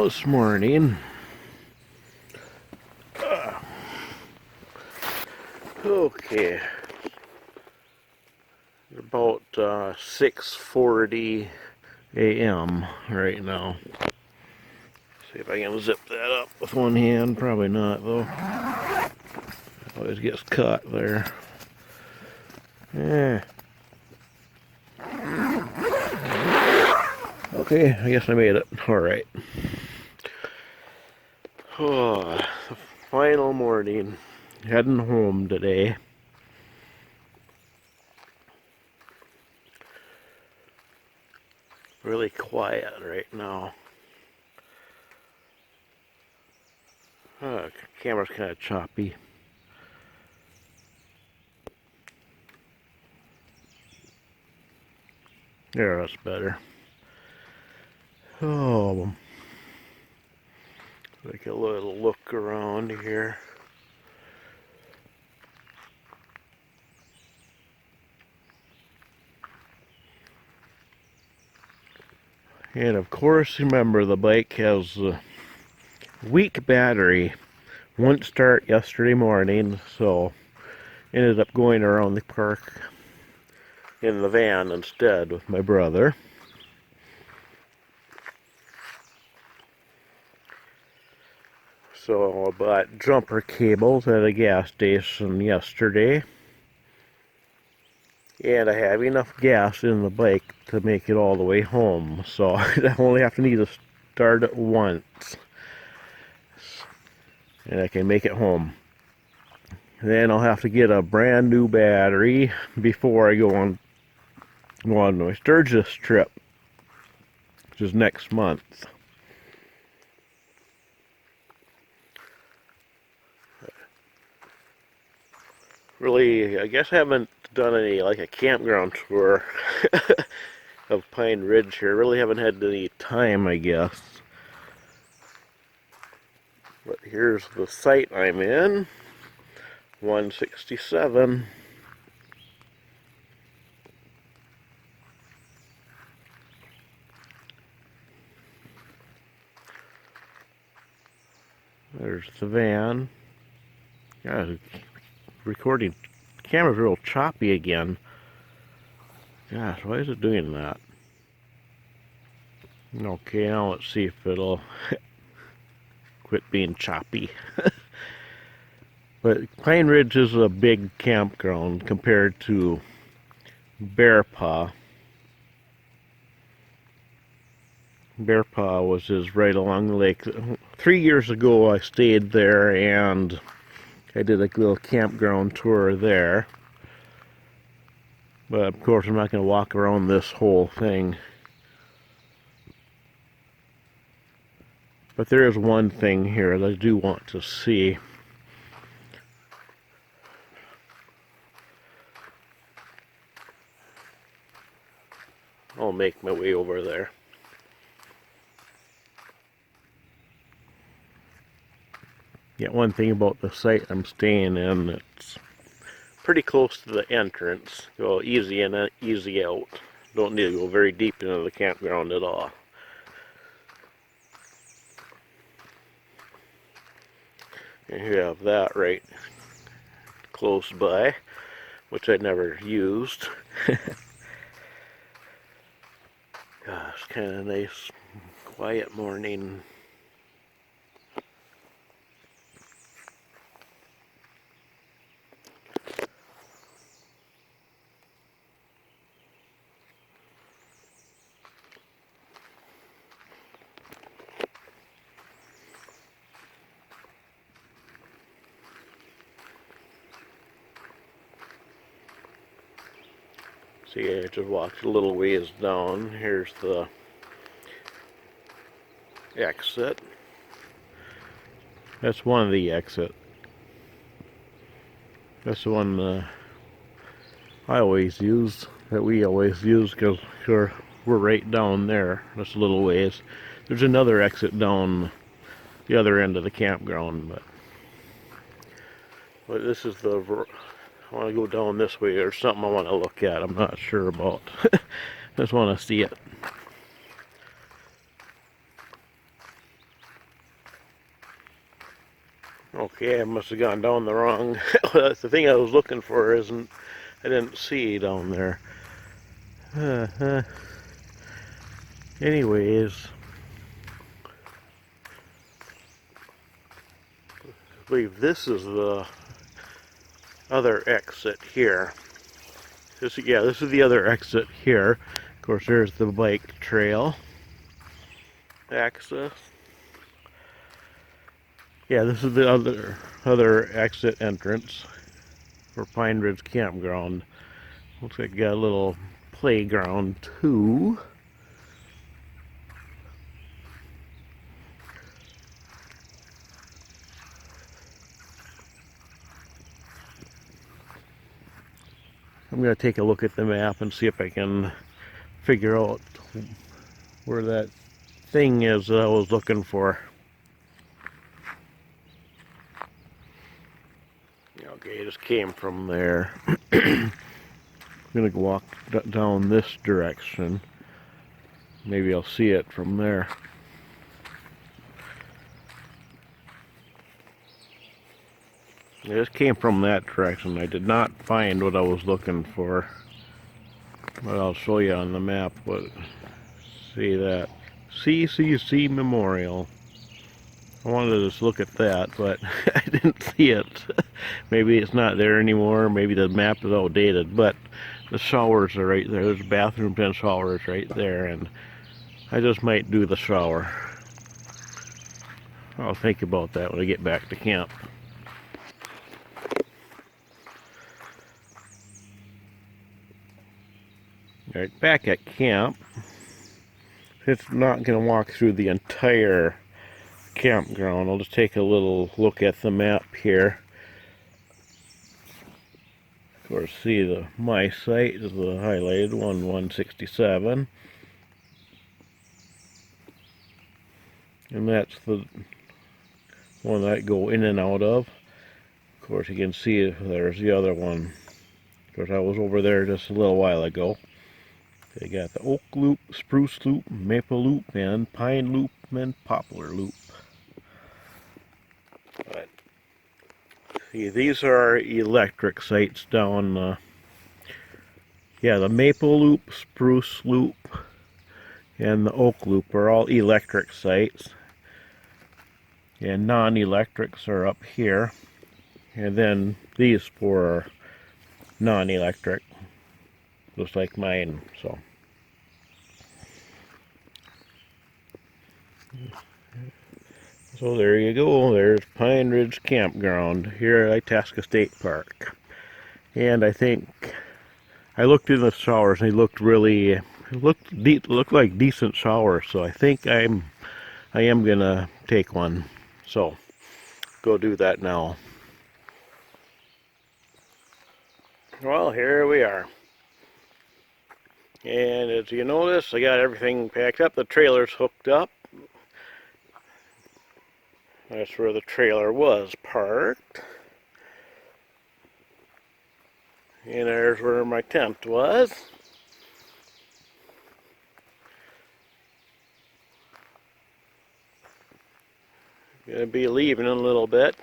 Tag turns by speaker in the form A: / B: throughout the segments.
A: Well, this morning, okay, about 6:40 a.m. right now. See if I can zip that up with one hand. Probably not, though. Always gets caught there. Yeah. Okay, I guess I made it. All right. Oh, the final morning. Heading home today. Really quiet right now. Camera's kind of choppy. There, that's better. Oh, take a little look around here. And of course, remember the bike has a weak battery. Wouldn't start yesterday morning, so ended up going around the park in the van instead with my brother. So I bought jumper cables at a gas station yesterday. And I have enough gas in the bike to make it all the way home. So I only have to need to start it once. And I can make it home. Then I'll have to get a brand new battery before I go on my Sturgis trip, which is next month. Really, I guess I haven't done any, like a campground tour of Pine Ridge here. Really haven't had any time, I guess. But here's the site I'm in, 167. There's the van. Yeah, recording camera's real choppy again. Gosh, why is it doing that? Okay, now let's see if it'll quit being choppy. But Pine Ridge is a big campground compared to Bear Paw. Bear Paw was just right along the lake. 3 years ago I stayed there and I did a little campground tour there. But of course I'm not going to walk around this whole thing. But there is one thing here that I do want to see. I'll make my way over there. Yeah, one thing about the site I'm staying in, it's pretty close to the entrance. Go easy in, easy out. Don't need to go very deep into the campground at all. And you have that right close by, which I never used. Gosh, kind of nice, quiet morning. See, I just walked a little ways down. Here's the exit. That's one of the exits. That's the one I always use, that we always use, because we're right down there. That's a little ways. There's another exit down the other end of the campground, but this is the... I want to go down this way. There's something I want to look at. I'm not sure about. Just want to see it. Okay, I must have gone down the wrong. That's the thing I was looking for. I didn't see down there. Anyways, I believe this is the other exit here. This is the other exit here. Of course, there's the bike trail access. Yeah, this is the other exit entrance for Pine Ridge Campground. Looks like you got a little playground too. I'm going to take a look at the map and see if I can figure out where that thing is that I was looking for. Okay, it just came from there. I'm going to walk down this direction. Maybe I'll see it from there. It just came from that direction. I did not find what I was looking for. But I'll show you on the map. But see that CCC Memorial. I wanted to just look at that, but I didn't see it. Maybe it's not there anymore. Maybe the map is outdated. But the showers are right there. There's bathrooms and showers right there, and I just might do the shower. I'll think about that when I get back to camp. Alright, back at camp. It's not going to walk through the entire campground. I'll just take a little look at the map here. Of course, see my site is the highlighted one, 167. And that's the one that I go in and out of. Of course, you can see there's the other one. Of course, I was over there just a little while ago. They got the oak loop, spruce loop, maple loop, and pine loop, and poplar loop. But see, these are electric sites down. Yeah, the maple loop, spruce loop, and the oak loop are all electric sites. And non-electrics are up here. And then these four are non-electric, just like mine. So there you go. There's Pine Ridge Campground here at Itasca State Park. And I think I looked in the showers and they looked looked like decent showers. So I think I am gonna take one. So go do that now. Well, here we are. And as you notice, I got everything packed up. The trailer's hooked up. That's where the trailer was parked. And there's where my tent was. Gonna be leaving in a little bit.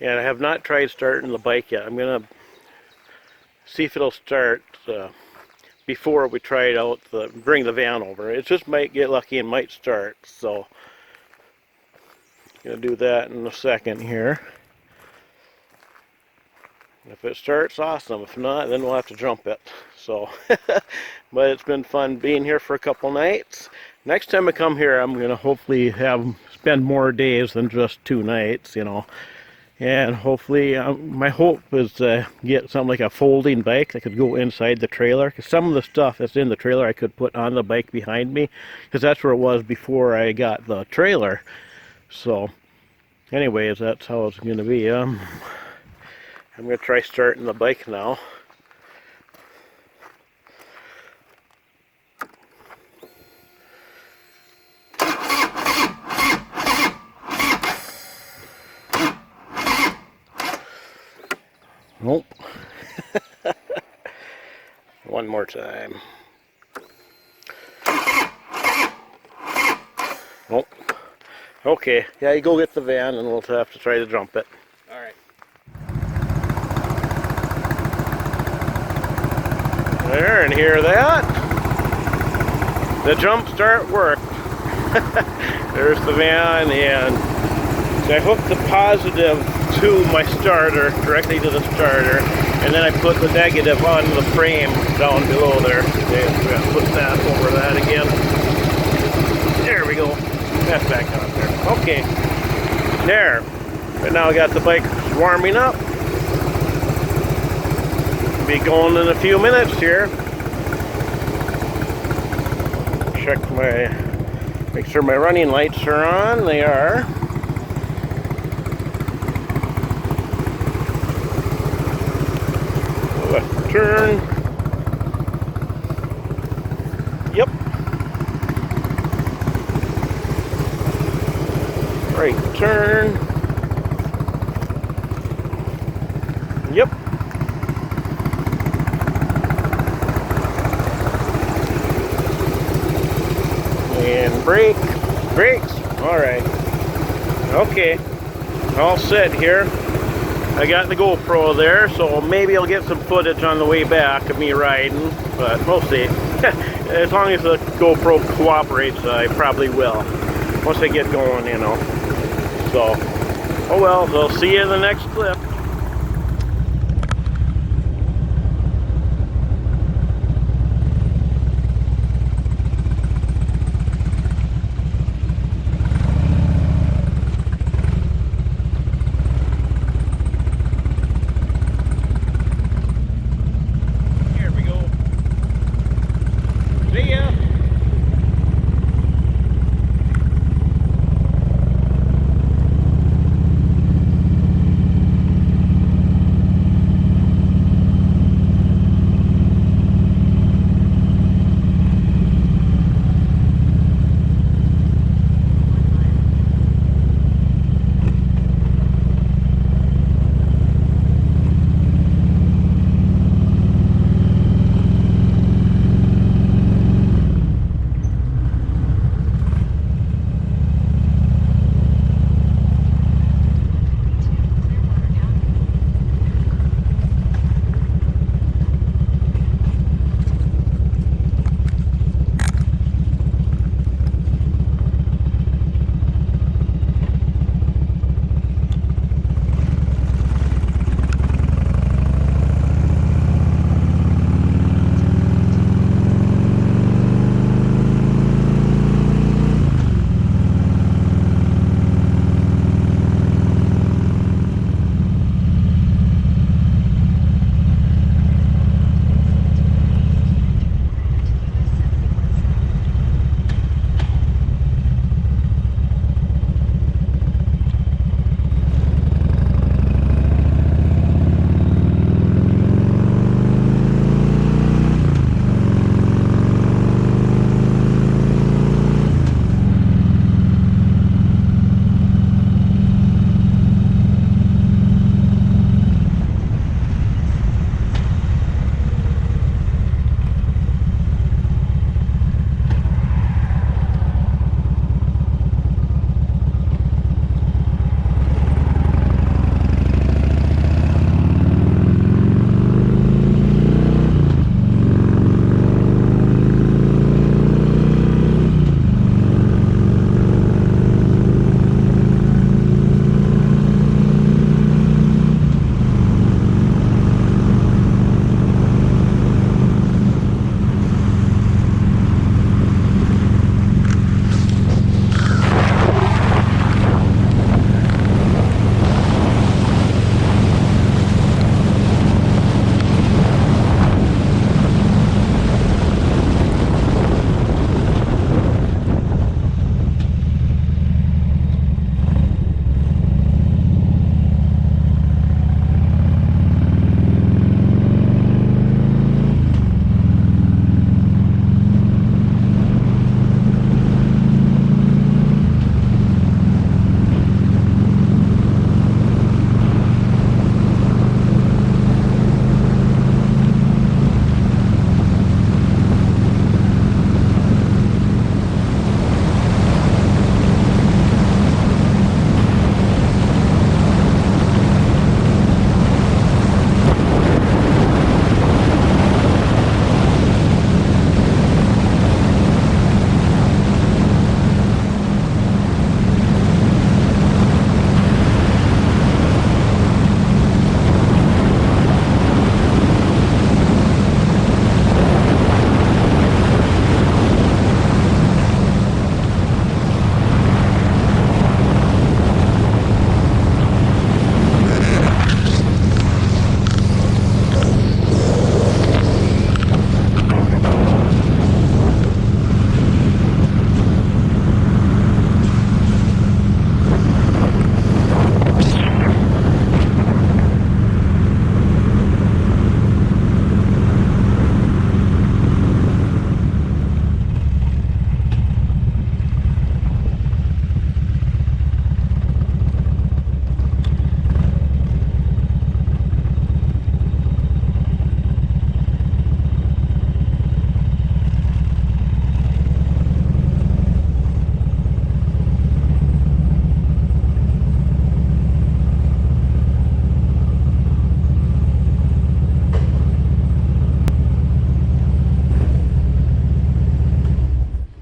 A: And I have not tried starting the bike yet. I'm gonna see if it'll start before we try it out, bring the van over. It just might get lucky and might start. So gonna do that in a second here. If it starts, awesome. If not, then we'll have to jump it. So, but it's been fun being here for a couple nights. Next time I come here, I'm gonna hopefully spend more days than just 2 nights, you know. And hopefully, my hope is to get something like a folding bike that could go inside the trailer. Because some of the stuff that's in the trailer I could put on the bike behind me. Because that's where it was before I got the trailer. So, anyways, that's how it's going to be. I'm going to try starting the bike now. Nope. One more time. Nope. Okay, yeah, you go get the van and we'll have to try to jump it.
B: Alright.
A: There, and hear that? The jump start worked. There's the van, and so I hooked the positive to my starter, directly to the starter, and then I put the negative on the frame down below there. Okay, we're going to put that over that again. There we go. That's back on there. Okay. There. But now I got the bike warming up. Be going in a few minutes here. Check make sure my running lights are on. They are. Left turn. Yep. Right turn. Yep. And brakes. All right. Okay. All set here. I got the GoPro there, so maybe I'll get some footage on the way back of me riding, but we'll see. As long as the GoPro cooperates, I probably will. Once I get going, you know. So, oh well, we'll see you in the next clip.